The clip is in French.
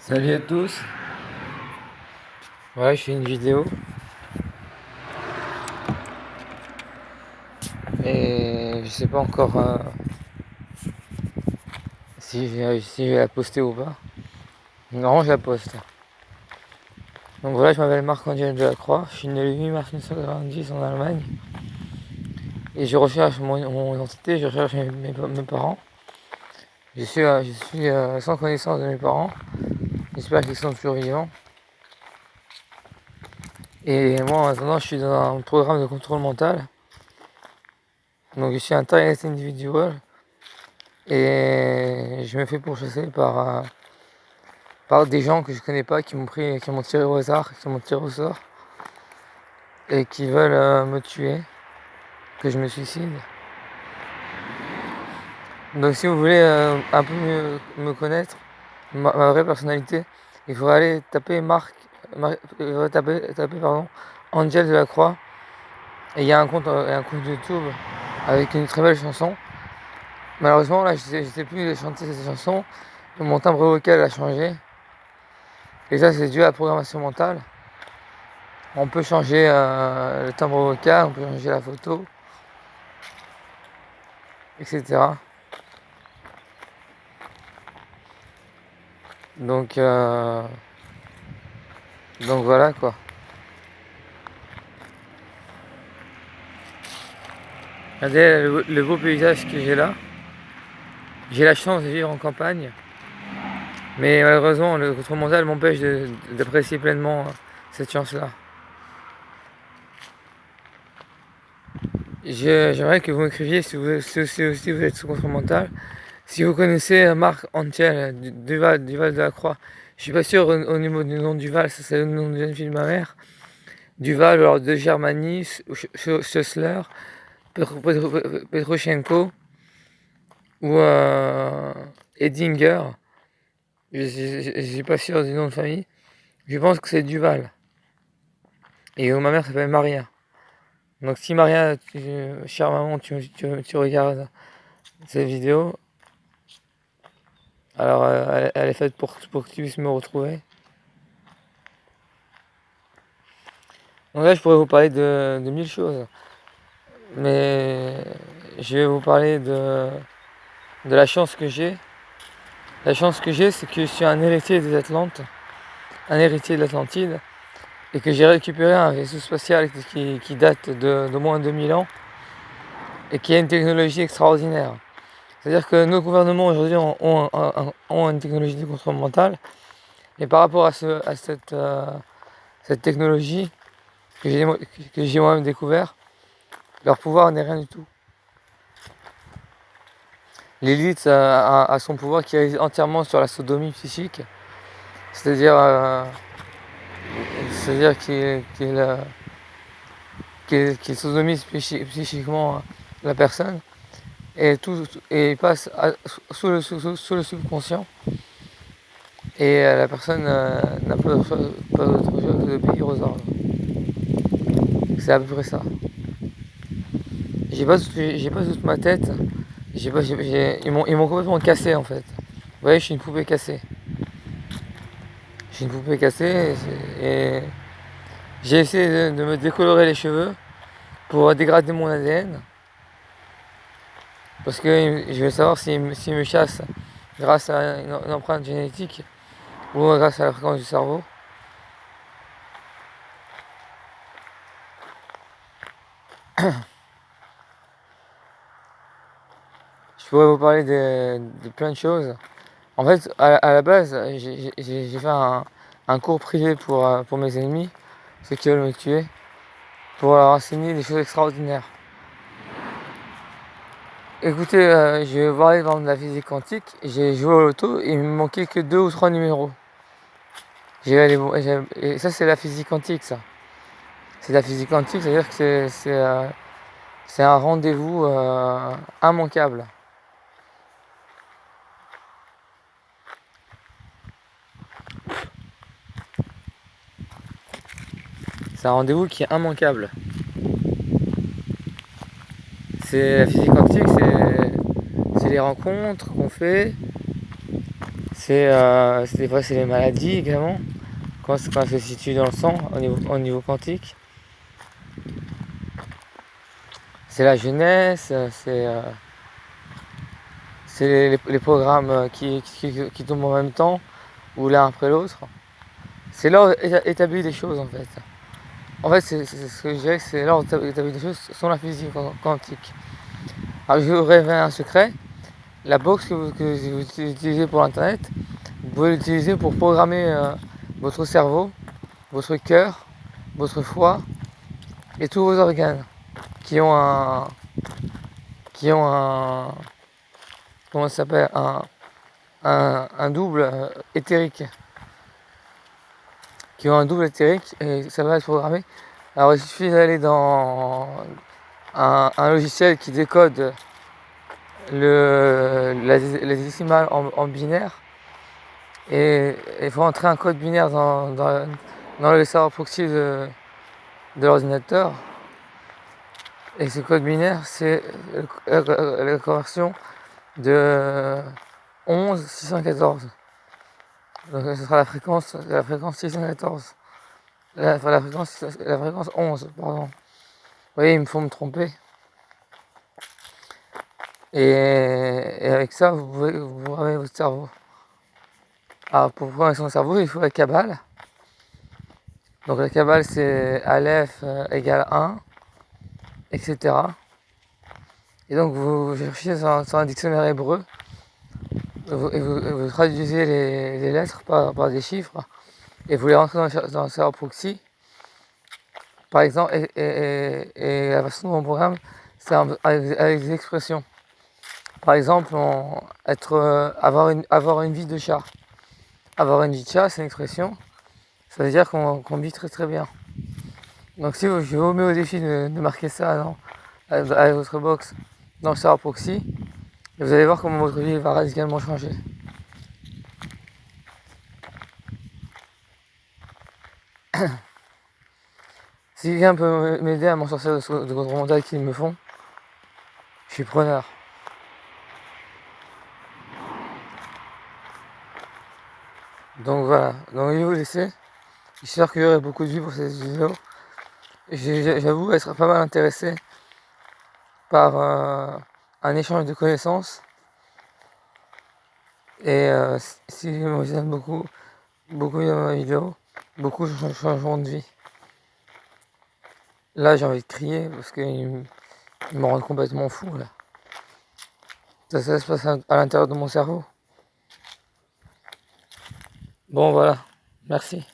Salut à tous. Voilà, je fais une vidéo et je sais pas encore si je vais la poster ou pas. Non, je la poste. Donc voilà, je m'appelle Marc-Angèle Delacroix, je suis né le 8 mars 1990 en Allemagne et je recherche mon identité, je recherche mes parents. Je suis sans connaissance de mes parents, j'espère qu'ils sont toujours vivants. Et moi maintenant, je suis dans un programme de contrôle mental, donc je suis un target individual. Et je me fais pourchasser par des gens que je connais pas, qui m'ont tiré au hasard, qui m'ont tiré au sort, et qui veulent me tuer, que je me suicide. Donc si vous voulez un peu mieux me connaître, ma vraie personnalité, il faudrait aller taper taper Angel Delacroix, et il y a un compte YouTube avec une très belle chanson. Malheureusement là je sais plus chanter cette chanson, mon timbre vocal a changé. Et ça, c'est dû à la programmation mentale. On peut changer le timbre vocal, on peut changer la photo, etc. Donc, euh, donc voilà quoi. Regardez le beau paysage que j'ai là. J'ai la chance de vivre en campagne. Mais malheureusement, le contrôle mental m'empêche d'apprécier pleinement cette chance-là. J'aimerais que vous m'écriviez si vous êtes sous contrôle mental. Si vous connaissez Marc Antiel du Val de la Croix, je suis pas sûr au niveau du nom du Val, ça c'est le nom de jeune fille de ma mère. Duval, alors de Germany, Schussler, Petrochenko ou Edinger. Je suis pas sûr du nom de famille. Je pense que c'est Duval. Et ma mère s'appelle Maria. Donc si Maria, chère maman, tu regardes cette vidéo, alors elle est faite pour que tu puisses me retrouver. Donc là, je pourrais vous parler de mille choses. Mais je vais vous parler de la chance que j'ai. La chance que j'ai, c'est que je suis un héritier des Atlantes, un héritier de l'Atlantide, et que j'ai récupéré un vaisseau spatial qui date de moins de 2000 ans, et qui a une technologie extraordinaire. C'est-à-dire que nos gouvernements aujourd'hui ont une technologie de contrôle mental, et par rapport à cette technologie que j'ai moi-même découvert, leur pouvoir n'est rien du tout. L'élite a son pouvoir qui réside entièrement sur la sodomie psychique, c'est-à-dire qu'il sodomise psychiquement la personne et il passe sous le subconscient et la personne n'a pas d'autre chose que de payer aux ordres. C'est à peu près ça. J'ai pas toute ma tête. Ils m'ont complètement cassé en fait. Vous voyez, je suis une poupée cassée. Je suis une poupée cassée et j'ai essayé de me décolorer les cheveux pour dégrader mon ADN. Parce que je veux savoir s'ils me chassent grâce à une empreinte génétique ou grâce à la fréquence du cerveau. Je pourrais vous parler de plein de choses. En fait, à la base, j'ai fait un cours privé pour mes ennemis, ceux qui veulent me tuer, pour leur enseigner des choses extraordinaires. Écoutez, je vais vous parler de la physique quantique. J'ai joué au loto et il me manquait que 2 ou 3 numéros. Et ça, c'est la physique quantique, ça. C'est la physique quantique, c'est-à-dire que c'est un rendez-vous immanquable. C'est un rendez-vous qui est immanquable. C'est la physique quantique, c'est les rencontres qu'on fait, Des fois c'est les maladies également, quand ça se situe dans le sang au niveau quantique. C'est la jeunesse, c'est les programmes qui tombent en même temps, ou l'un après l'autre. C'est l'ordre établi des choses en fait. En fait, c'est ce que je dirais que c'est l'ordre établi des choses sans la physique quantique. Alors je vous révèle un secret, la box que vous utilisez pour l'internet, vous pouvez l'utiliser pour programmer votre cerveau, votre cœur, votre foie et tous vos organes qui ont un comment ça s'appelle, un double éthérique, qui ont un double éthérique et ça va être programmé. Alors il suffit d'aller dans un logiciel qui décode la décimale en binaire, et il faut entrer un code binaire dans le serveur proxy de l'ordinateur, et ce code binaire c'est la conversion de 11 614. Donc ce sera la fréquence 614. La fréquence 11, pardon. Vous voyez, il me faut me tromper. Et avec ça, vous pouvez vous programmer votre cerveau. Alors pour programmer son cerveau, il faut la Kabbale. Donc la Kabbale c'est Aleph égale 1, etc. Et donc vous cherchez sur un dictionnaire hébreu, vous traduisez les lettres par des chiffres, et vous les rentrez dans le serveur proxy. Par exemple, et la façon dont on programme, c'est avec des expressions. Par exemple, avoir une vie de chat. Avoir une vie de chat, c'est une expression. Ça veut dire qu'on vit très très bien. Donc si je vous mets au défi de marquer ça avec votre box dans le serveur proxy, vous allez voir comment votre vie va radicalement changer. Si quelqu'un peut m'aider à m'en sortir de votre mental qu'ils me font, je suis preneur. Donc voilà, donc je vais vous laisser. J'espère qu'il y aurait beaucoup de vues pour cette vidéo. J'avoue être pas mal intéressé par un échange de connaissances. Et si vous aime beaucoup de ma vidéo, beaucoup changeront de vie. Là j'ai envie de crier parce qu'ils me rendent complètement fou là. Ça se passe à l'intérieur de mon cerveau. Bon voilà, merci.